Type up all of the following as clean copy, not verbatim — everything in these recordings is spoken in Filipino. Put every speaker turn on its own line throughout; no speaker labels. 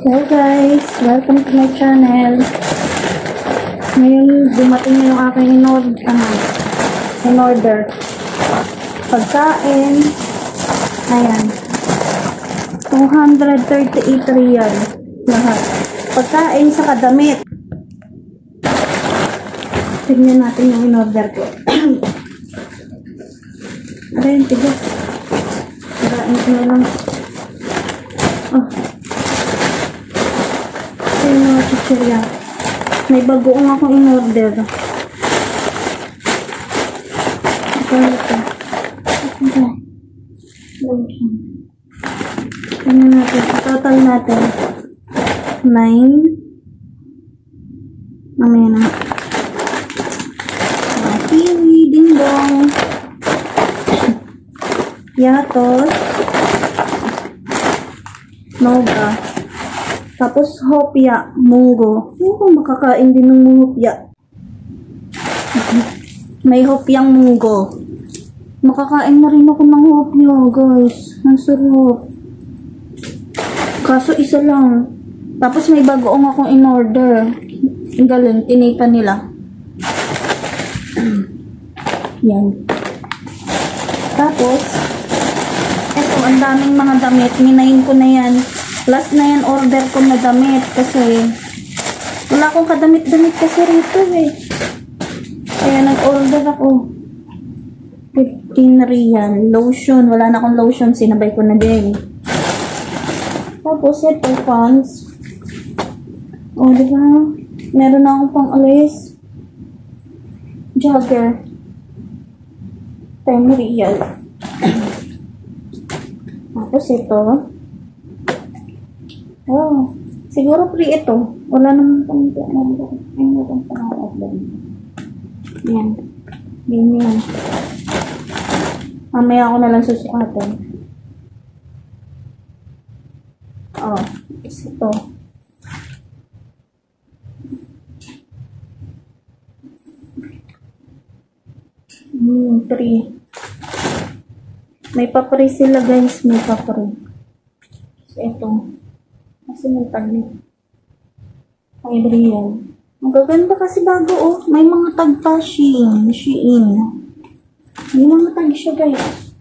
Hello guys! Welcome to my channel. Ngayon, dumating na yung aking in-order. Pagkain. Ayan. 238 real. Lahat. Pagkain sa kadamit. Tignan natin yung in-order ko. Ayan, tigas. Parain ko na lang. Oh. Ayan mga chichirya. May bagoong akong in-order. Ito. Ano natin? Total natin. 9. Mamaya na. Kiwi, dingdong. Yatos. Noga. Tapos hopya, munggo. Makakain din ng hopya. May hopyang munggo. Makakain na rin ako ng hopya, guys. Ang sarap. Kaso isa lang. Tapos may bagoong akong in-order. Ang galing, tinipa nila. Yan. Tapos, eto, ang daming mga damit. Minayin ko na yan. Last na yan order ko na damit kasi wala akong kadamit-damit kasi rito eh. Kaya nag-order ako. 15 real. Lotion. Wala na akong lotion. Sinabay ko na din. Tapos ito, pants. O, diba? Meron na akong pang alis. Jogger. 10 real. Tapos ito. Oh, siguro free ito. Wala naman pang yan. Yan. Mamaya ako na lang susukatin. Oh, ito. Free. May papri sila guys. May papri. So, ito. Kasi may taglit. Ay, real. Ang gaganda kasi bago, oh. May mga tag pa, Shein. May mga tag siya, guys.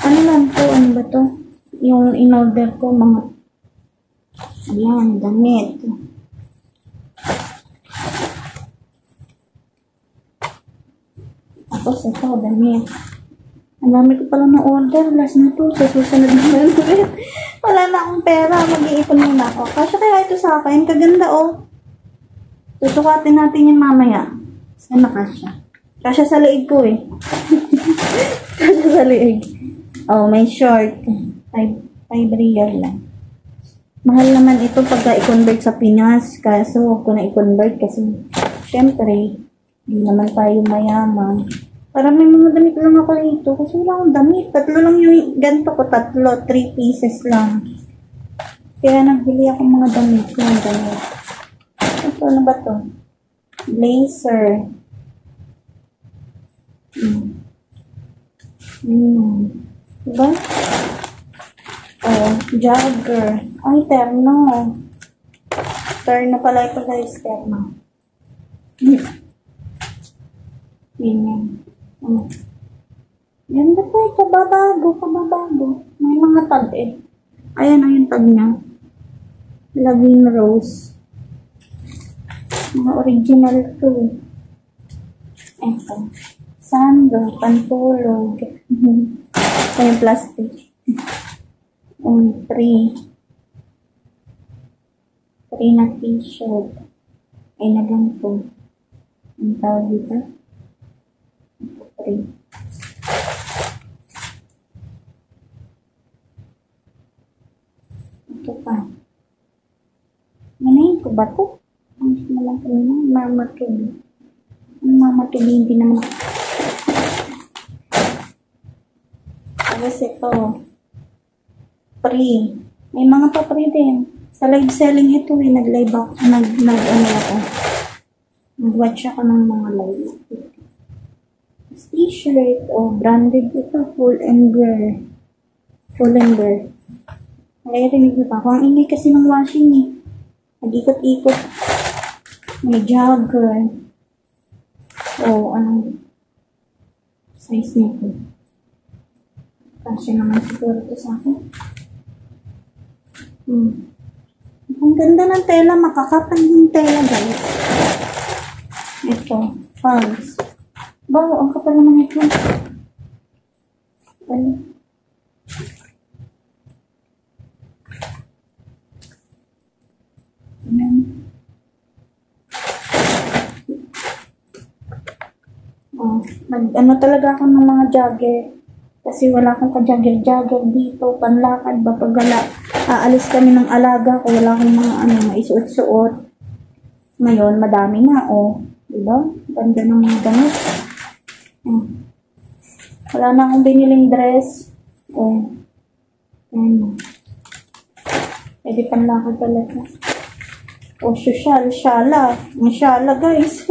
Ano lang po? Ano ba to? Yung in-order ko, mga... Ayan, damit. Tapos ito, damit. Ang dami ko pala na order. Last na to. Sa susunod na ulit. Wala na akong pera. Mag-iipon muna ako. Kasya kaya ito sa akin. Kaganda, oh. Susukatin natin yung mamaya. Sana kasya. Kasya sa liig ko, eh. Kasya sa liig. Oh, may short. 5 real lang. Mahal naman ito pagka i-convert sa Pinas. Kaso, huwag ko na i-convert kasi, syempre, hindi naman tayo mayaman. Para may mga damit lang ako dito. Kasi wala akong damit. 3 lang yung ganito ko. 3 pieces lang. Kaya nagbili ako mga damit ko. Ito, ano ba to? Blazer. Diba? Oh, jogger. Ay, terno. Terno pala ito guys. Terno. Yan. Ganda po, kababago. May mga tag eh. Ayan na yung tag niya. Lavin Rose. Mga original to. Ito. Sando, pantulog. Ito yung plastic. 3 na t-shirt. Ay na ganito. Ang tawag dito. 3. Ito pa. Manayin ko ba ito? Ang malang ko na. Mamatuli. Ang mamatuli hindi naman ako. Tapos ito. Free. May mga pa-free din. Sa live selling ito eh. Nag-live ako. Nag-ano ako. Nag-watch ako ng mga live. T-shirt o branded ito, Pull&Bear. Naririnig niyo pa ako. Ang ingay kasi ng washing eh. Nag-ikot-ikot. May jogger. Anong size nito? Kasi naman siguro ito sa akin. Ang ganda ng tela. Makakapal yung tela, guys. Ito. Pants. Ang kapal naman ito. Talaga ako ng mga jogger. Kasi wala akong ka-jogger dito. Panlakad ba pag aalis kami ng alaga ko. Wala akong mga maisuot-suot. Ngayon, madami na, Diba? Ganda ng mga damit. Wala na akong biniling dress. Pwede panlakad pala ito. Syala. Ang syala, guys.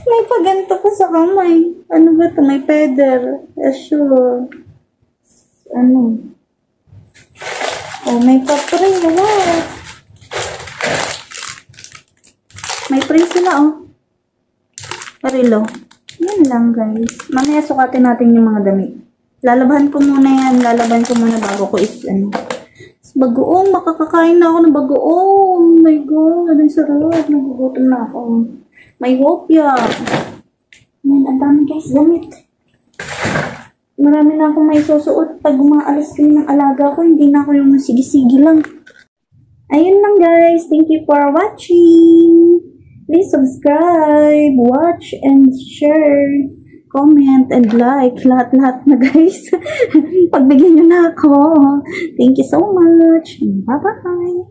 May paganto pa sa kamay. Ano ba ito? May feather. Sure. May pa-pray. Wow. May pray sila, Parilo. Yan lang, guys. Mamaya sukatin natin yung mga damit. Lalaban ko muna yan. Bago ko bagoong. Makakakain na ako ng bagoong. Oh my God. Ang sarap. Nagugutom na ako. May hopya. Yan, ang dami, guys, damit. Marami na akong may susuot. Pag umaalis kami ng alaga ko, hindi na ako yung sige-sige lang. Ayun lang, guys. Thank you for watching. Please subscribe, watch, and share, comment, and like. Lahat-lahat na, guys. Pagbigyan nyo na ako. Thank you so much. Bye-bye.